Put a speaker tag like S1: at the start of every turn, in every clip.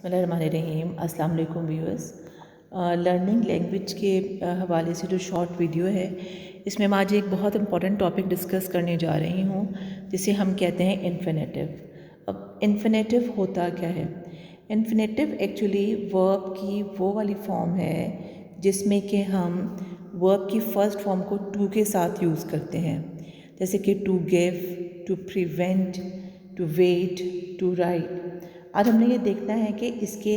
S1: बिस्मिल्लाहिर्रहमानिर्रहीम। अस्सलाम वालेकुम व्यूअर्स। लर्निंग लैंग्वेज के हवाले से जो शॉर्ट वीडियो है, इसमें मैं आज एक बहुत इंपॉर्टेंट टॉपिक डिस्कस करने जा रही हूँ, जिसे हम कहते हैं इन्फिनेटिव। अब इन्फिनेटिव होता क्या है? इन्फिनेटिव एक्चुअली वर्ब की वो वाली फॉर्म है जिसमें कि हम वर्ब की फ़र्स्ट फॉर्म को टू के साथ यूज़ करते हैं, जैसे कि to give, to prevent, to wait, to write. आज हमने ये देखना है कि इसके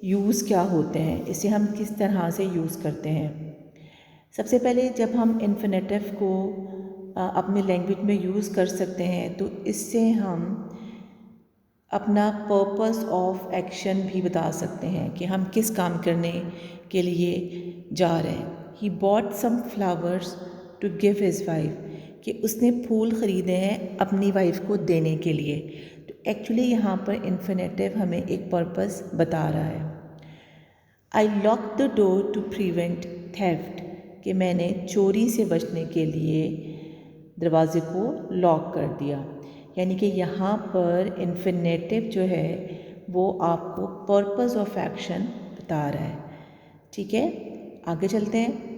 S1: यूज़ क्या होते हैं, इसे हम किस तरह से यूज़ करते हैं। सबसे पहले जब हम इन्फिनेटिव को अपनी लैंग्वेज में यूज़ कर सकते हैं, तो इससे हम अपना पर्पस ऑफ एक्शन भी बता सकते हैं कि हम किस काम करने के लिए जा रहे हैं। He bought some flowers to give his wife, कि उसने फूल ख़रीदे हैं अपनी वाइफ को देने के लिए। तो एक्चुअली यहाँ पर इन्फिनेटिव हमें एक पर्पस बता रहा है। I lock the door to prevent theft, कि मैंने चोरी से बचने के लिए दरवाज़े को लॉक कर दिया। यानी कि यहाँ पर इन्फिनेटिव जो है वो आपको पर्पस ऑफ एक्शन बता रहा है। ठीक है, आगे चलते हैं।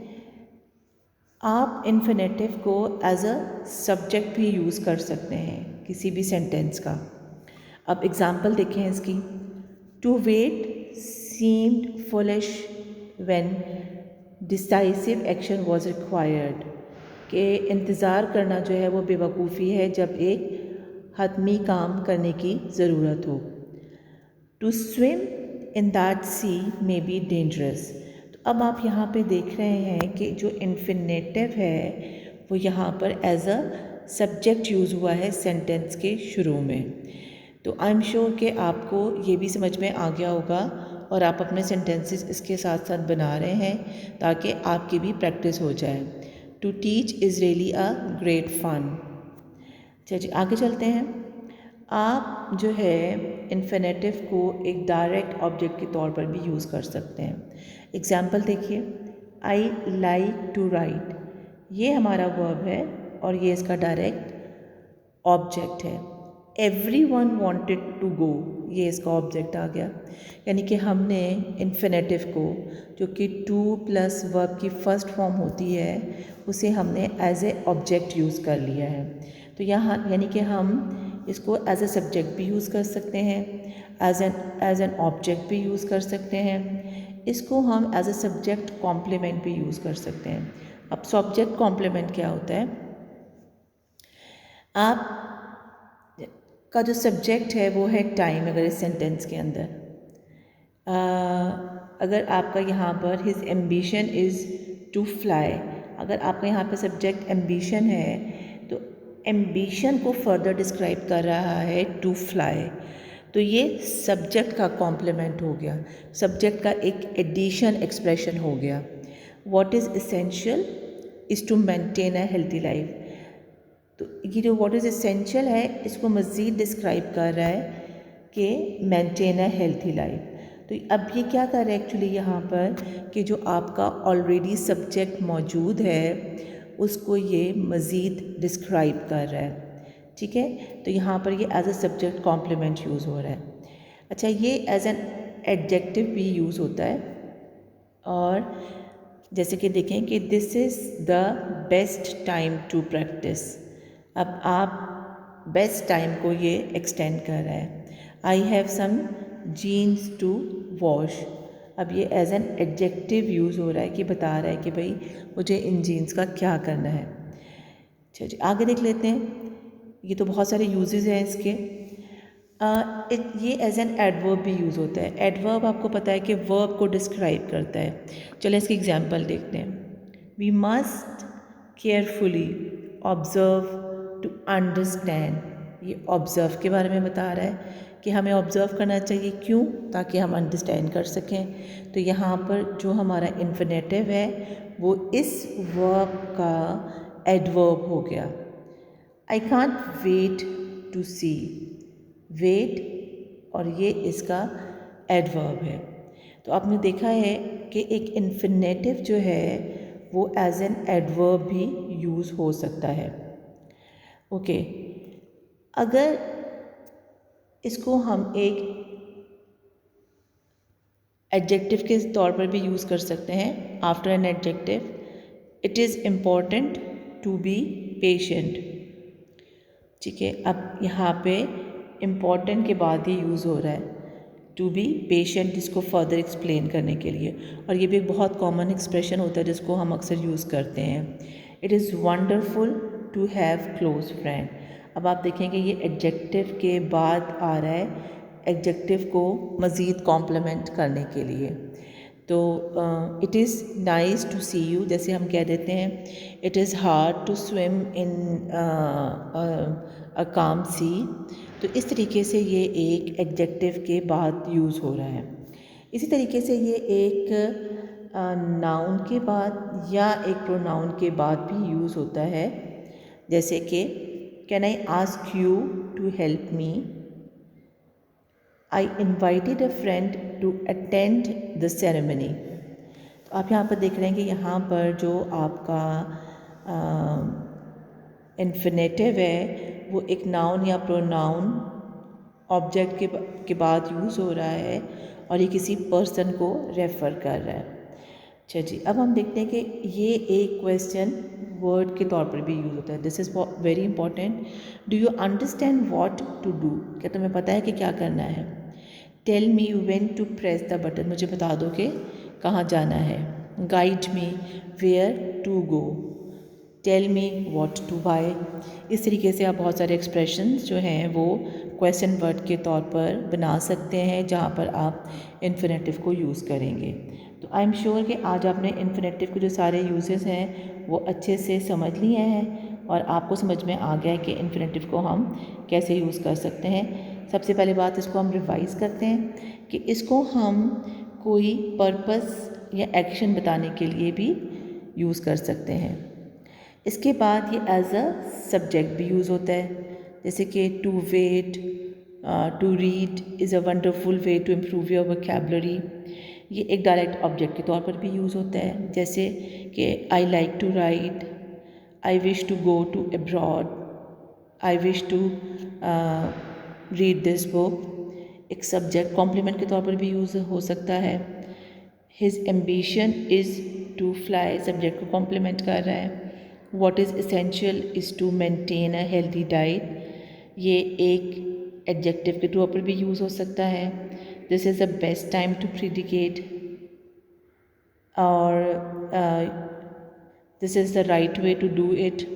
S1: आप इन्फिनेटिव को एज अ सब्जेक्ट भी यूज़ कर सकते हैं किसी भी सेंटेंस का। अब एग्ज़ाम्पल देखें इसकी। To wait seemed foolish when decisive action was required, कि इंतज़ार करना जो है वो बेवकूफ़ी है जब एक हतमी काम करने की ज़रूरत हो। To swim in that sea may be dangerous. तो अब आप यहाँ पे देख रहे हैं कि जो इन्फिनेटिव है वो यहाँ पर एज अ सब्जेक्ट यूज़ हुआ है सेंटेंस के शुरू में। तो आई एम श्योर कि आपको ये भी समझ में आ गया होगा और आप अपने सेंटेंसेस इसके साथ साथ बना रहे हैं ताकि आपकी भी प्रैक्टिस हो जाए। To teach is really a great fun. चलिए आगे चलते हैं। आप जो है इन्फिनेटिव को एक डायरेक्ट ऑब्जेक्ट के तौर पर भी यूज़ कर सकते हैं। एग्ज़ाम्पल देखिए। आई लाइक टू राइट, ये हमारा वर्ब है और ये इसका डायरेक्ट ऑब्जेक्ट है। Everyone wanted to go, ये इसका ऑब्जेक्ट आ गया। यानी कि हमने इन्फिनेटिव को, जो कि टू प्लस वर्ब की फ़र्स्ट फॉर्म होती है, उसे हमने एज ए ऑब्जेक्ट यूज़ कर लिया है। तो यहाँ यानी कि हम इसको एज ए सब्जेक्ट भी यूज़ कर सकते हैं, एज एन ऑब्जेक्ट भी यूज़ कर सकते हैं। इसको हम एज ए सब्जेक्ट कॉम्प्लीमेंट भी यूज़ कर सकते हैं। अब सब्जेक्ट कॉम्प्लीमेंट क्या होता है? आप का जो सब्जेक्ट है वो है टाइम। अगर इस सेंटेंस के अंदर अगर आपका यहाँ पर his ambition is to fly, अगर आपका यहाँ पे सब्जेक्ट एम्बिशन है तो एम्बिशन को फर्दर डिस्क्राइब कर रहा है टू फ्लाई। तो ये सब्जेक्ट का कॉम्प्लीमेंट हो गया, सब्जेक्ट का एक एडिशन एक्सप्रेशन हो गया। What is essential is to maintain a healthy life. तो ये जो व्हाट इज़ एसेंशियल है, इसको मज़ीद डिस्क्राइब कर रहा है कि मेंटेन अ हेल्थी लाइफ। तो अब ये क्या कर रहा है एक्चुअली यहाँ पर, कि जो आपका ऑलरेडी सब्जेक्ट मौजूद है उसको ये मज़ीद डिस्क्राइब कर रहा है। ठीक है, तो यहाँ पर ये as a subject complement use हो रहा है। अच्छा, ये एज एन एडजेक्टिव भी यूज़ होता है। और जैसे कि देखें कि this is the best time to practise. अब आप बेस्ट टाइम को ये एक्सटेंड कर रहा है। I have some jeans to wash, अब ये एज एन एडजेक्टिव यूज़ हो रहा है कि बता रहा है कि भाई मुझे इन जीन्स का क्या करना है। चलिए आगे देख लेते हैं। ये तो बहुत सारे यूजेस हैं इसके। ये एज एन एडवर्ब भी यूज़ होता है। एडवर्ब आपको पता है कि वर्ब को डिस्क्राइब करता है। चलिए इसकी एग्जांपल देखते हैं। We must carefully observe to understand, ये ऑब्ज़र्व के बारे में बता रहा है कि हमें ऑब्ज़र्व करना चाहिए। क्यों? ताकि हम अंडरस्टैंड कर सकें। तो यहाँ पर जो हमारा इन्फिनेटिव है वो इस वर्ब का एडवर्ब हो गया। I can't wait to see, wait और ये इसका एडवर्ब है। तो आपने देखा है कि एक इन्फिनेटिव जो है वो एज एन एडवर्ब भी यूज़ हो सकता है। ओके, अगर इसको हम एक एडजेक्टिव के तौर पर भी यूज़ कर सकते हैं। After an adjective, it is important to be patient. ठीक है, अब यहाँ पे इम्पॉर्टेंट के बाद ही यूज़ हो रहा है टू बी पेशेंट, इसको फर्दर एक्सप्लेन करने के लिए। और ये भी एक बहुत कॉमन एक्सप्रेशन होता है जिसको हम अक्सर यूज़ करते हैं। It is wonderful to have close friend. अब आप देखेंगे ये एडजेक्टिव के बाद आ रहा है एडजेक्टिव को मज़ीद कॉम्प्लीमेंट करने के लिए। तो it is nice to see you, जैसे हम कह देते हैं it is hard to swim in a calm sea. तो इस तरीके से ये एक एडजेक्टिव के बाद यूज़ हो रहा है। इसी तरीके से ये एक नाउन के बाद या एक प्रोनाउन के बाद भी यूज़ होता है, जैसे कि can I ask you to help me, I invited a friend to attend the ceremony. तो आप यहाँ पर देख रहे हैं कि यहाँ पर जो आपका इन्फिनेटिव है वो एक नाउन या प्रोनाउन ऑब्जेक्ट के बाद यूज़ हो रहा है और ये किसी पर्सन को रेफ़र कर रहा है। अच्छा जी, अब हम देखते हैं कि ये एक क्वेश्चन वर्ड के तौर पर भी यूज़ होता है। This is very important. Do you understand what to do? क्या तुम्हें पता है कि क्या करना है? Tell me when to press the button, मुझे बता दो कि कहाँ जाना है। Guide me where to go, tell me what to buy. इस तरीके से आप बहुत सारे एक्सप्रेशंस जो हैं वो क्वेश्चन वर्ड के तौर पर बना सकते हैं जहाँ पर आप इन्फिनेटिव को यूज़ करेंगे। तो आई एम श्योर कि आज आपने इन्फिनेटिव के जो सारे यूजेस हैं वो अच्छे से समझ लिए हैं और आपको समझ में आ गया है कि इन्फिनेटिव को हम कैसे यूज़ कर सकते हैं। सबसे पहले बात इसको हम रिवाइज़ करते हैं कि इसको हम कोई पर्पस या एक्शन बताने के लिए भी यूज़ कर सकते हैं। इसके बाद ये एज अ सब्जेक्ट भी यूज़ होता है, जैसे कि to wait, to read is a wonderful way to improve your vocabulary. ये एक डायरेक्ट ऑब्जेक्ट के तौर पर भी यूज़ होता है, जैसे कि I like to ride, I wish to go to abroad, I wish to read this book. एक सब्जेक्ट कॉम्प्लीमेंट के तौर पर भी यूज़ हो सकता है। His ambition is to fly, subject को कॉम्प्लीमेंट कर रहा है। What is essential is to maintain a healthy diet, ये एक एडजेक्टिव के तौर पर भी यूज़ हो सकता है। This is the best time to predicate, और this is the right way to do it,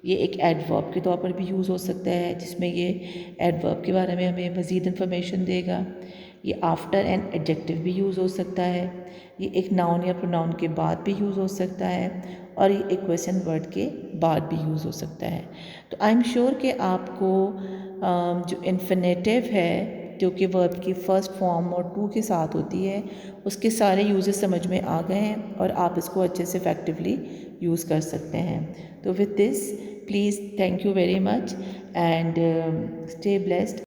S1: ये एक एडवर्ब के तौर पर भी यूज़ हो सकता है जिसमें ये एडवर्ब के बारे में हमें मज़ीद इन्फॉर्मेशन देगा। ये आफ्टर एन एडजेक्टिव भी यूज़ हो सकता है, ये एक नाउन या प्रोनाउन के बाद भी यूज़ हो सकता है और ये एक क्वेश्चन वर्ड के बाद भी यूज़ हो सकता है। तो आई एम श्योर कि आपको जो इन्फिनेटिव है जो कि वर्ब की फ़र्स्ट फॉर्म और टू के साथ होती है उसके सारे यूजेस समझ में आ गए हैं और आप इसको अच्छे से इफेक्टिवली यूज़ कर सकते हैं। तो with this please thank you very much and stay blessed.